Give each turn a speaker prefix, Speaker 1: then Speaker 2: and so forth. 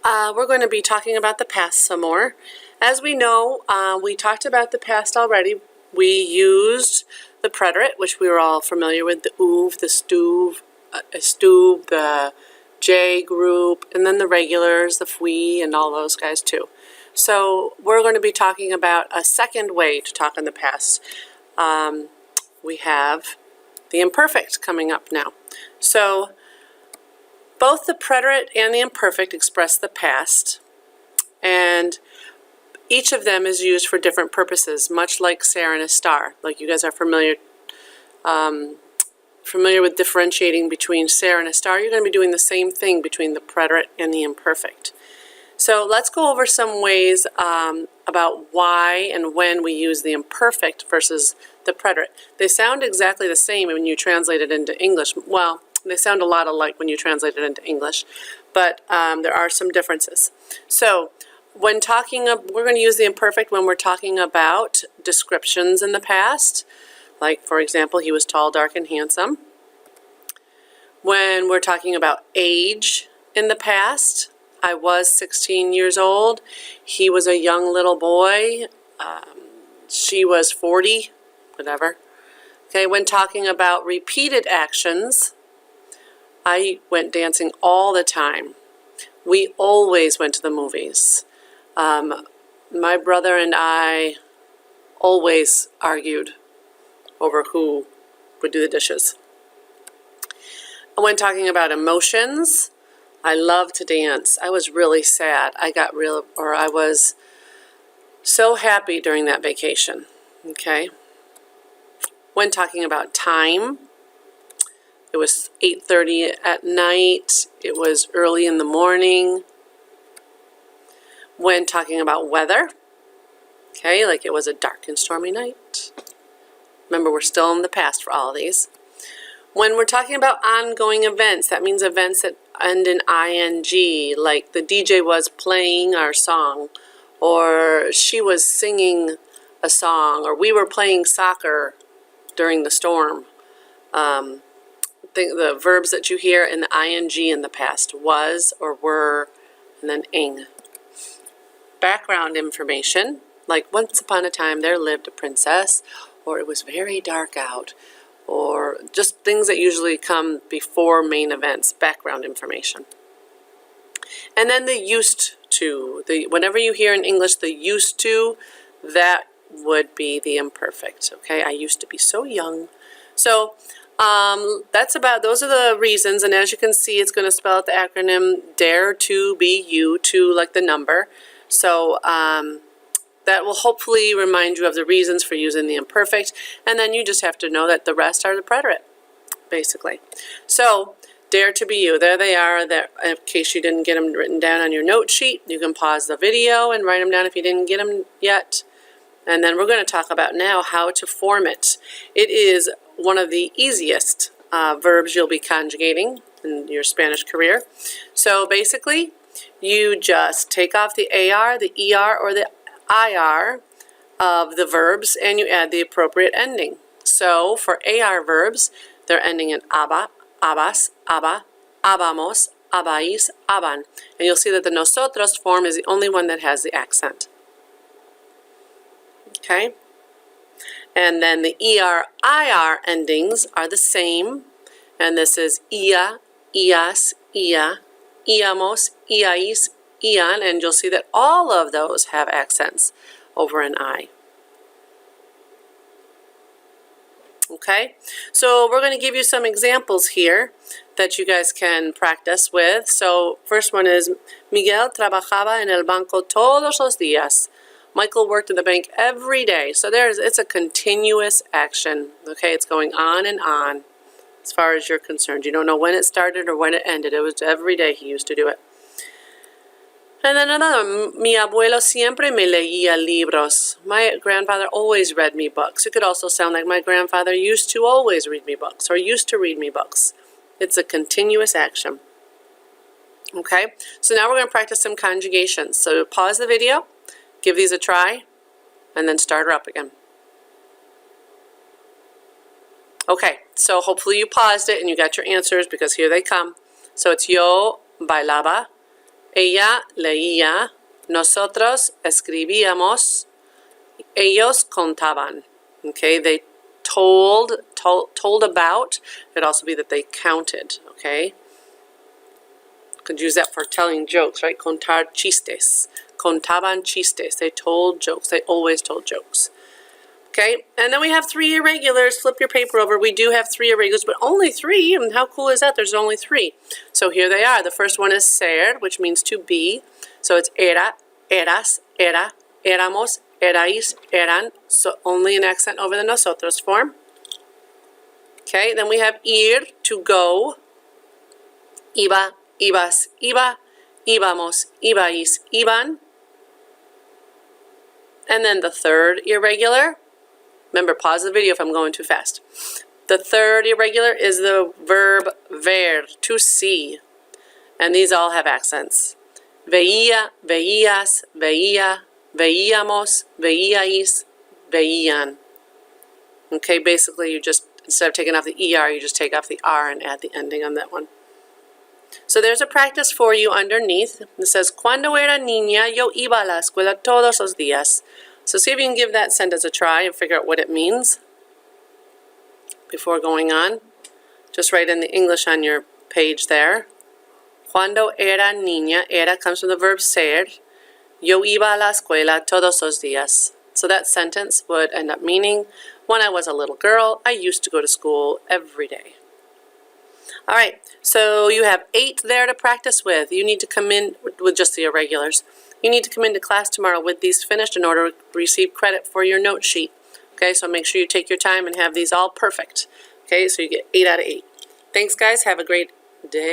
Speaker 1: we're going to be talking about the past some more. As we know, we talked about the past already. We used the preterite, which we were all familiar with, the oov, the stoob, the J group, and then the regulars, the fui, and all those guys too. So we're going to be talking about a second way to talk in the past. We have the imperfect coming up now. So both the preterite and the imperfect express the past, and each of them is used for different purposes, much like Sarah and a star. Like you guys are familiar with differentiating between Sarah and a star. You're going to be doing the same thing between the preterite and the imperfect. So let's go over some ways about why and when we use the imperfect versus the preterite. They sound exactly the same when you translate it into English. Well, they sound a lot alike when you translate it into English, but there are some differences. So when talking, we're going to use the imperfect when we're talking about descriptions in the past. Like, for example, he was tall, dark, and handsome. When we're talking about age in the past, I was 16 years old. He was a young little boy. She was 40, whatever. Okay, when talking about repeated actions, I went dancing all the time. We always went to the movies. My brother and I always argued over who would do the dishes. When talking about emotions, I love to dance. I was really sad. I was so happy during that vacation. Okay. When talking about time, it was 8:30 at night. It was early in the morning. When talking about weather, okay, like it was a dark and stormy night. Remember, we're still in the past for all of these. When we're talking about ongoing events, that means events that end in ing, like the DJ was playing our song, or she was singing a song, or we were playing soccer during the storm. The verbs that you hear in the ing in the past, was or were, and then ing. Background information, like once upon a time there lived a princess, or it was very dark out, or just things that usually come before main events, background information. And then the used to, whenever you hear in English the used to, that would be the imperfect. Okay, I used to be so young. So those are the reasons, and as you can see, it's going to spell out the acronym DARE to be you, to like the number. So that will hopefully remind you of the reasons for using the imperfect, and then you just have to know that the rest are the preterite, basically. So dare to be you, there they are. There, in case you didn't get them written down on your note sheet, you can pause the video and write them down if you didn't get them yet. And then we're going to talk about now how to form it. It is one of the easiest verbs you'll be conjugating in your Spanish career. So basically, you just take off the AR, the ER, or the IR of the verbs, and you add the appropriate ending. So for AR verbs, they're ending in aba, abas, aba, abamos, abais, aban. And you'll see that the nosotros form is the only one that has the accent. Okay? And then the ER, IR endings are the same. And this is ia, ias, ia, iamos, iais, ian, and you'll see that all of those have accents over an I. Okay, so we're going to give you some examples here that you guys can practice with. So first one is, Miguel trabajaba en el banco todos los días. Michael worked in the bank every day. So it's a continuous action. Okay, it's going on and on as far as you're concerned. You don't know when it started or when it ended. It was every day he used to do it. And then another, mi abuelo siempre me leía libros. My grandfather always read me books. It could also sound like my grandfather used to always read me books, or used to read me books. It's a continuous action. Okay, so now we're going to practice some conjugations. So pause the video, give these a try, and then start her up again. Okay, so hopefully you paused it and you got your answers, because here they come. So it's yo bailaba Ella leía, nosotros escribíamos, ellos contaban. Okay, they told about. It could also be that they counted. Okay, could use that for telling jokes, right? Contar chistes. Contaban chistes. They told jokes. They always told jokes. Okay, and then we have 3 irregulars. Flip your paper over. We do have 3 irregulars, but only 3. And how cool is that? There's only 3. So here they are. The first one is ser, which means to be. So it's era, eras, era, éramos, erais, eran. So only an accent over the nosotros form. Okay, then we have ir, to go. Iba, ibas, iba. Íbamos, ibais, iban. And then the third irregular. Remember, pause the video if I'm going too fast. The third irregular is the verb ver, to see. And these all have accents. Veía, veías, veía, veíamos, veíais, veían. Okay, basically you just, instead of taking off the ER, you just take off the R and add the ending on that one. So there's a practice for you underneath. It says, Cuando era niña, yo iba a la escuela todos los días. So see if you can give that sentence a try and figure out what it means before going on. Just write in the English on your page there. Cuando era niña, era comes from the verb ser. Yo iba a la escuela todos los días. So that sentence would end up meaning, when I was a little girl, I used to go to school every day. All right, so you have 8 there to practice with. You need to come in with just the irregulars. You need to come into class tomorrow with these finished in order to receive credit for your note sheet. Okay, so make sure you take your time and have these all perfect. Okay, so you get 8 out of 8. Thanks, guys. Have a great day.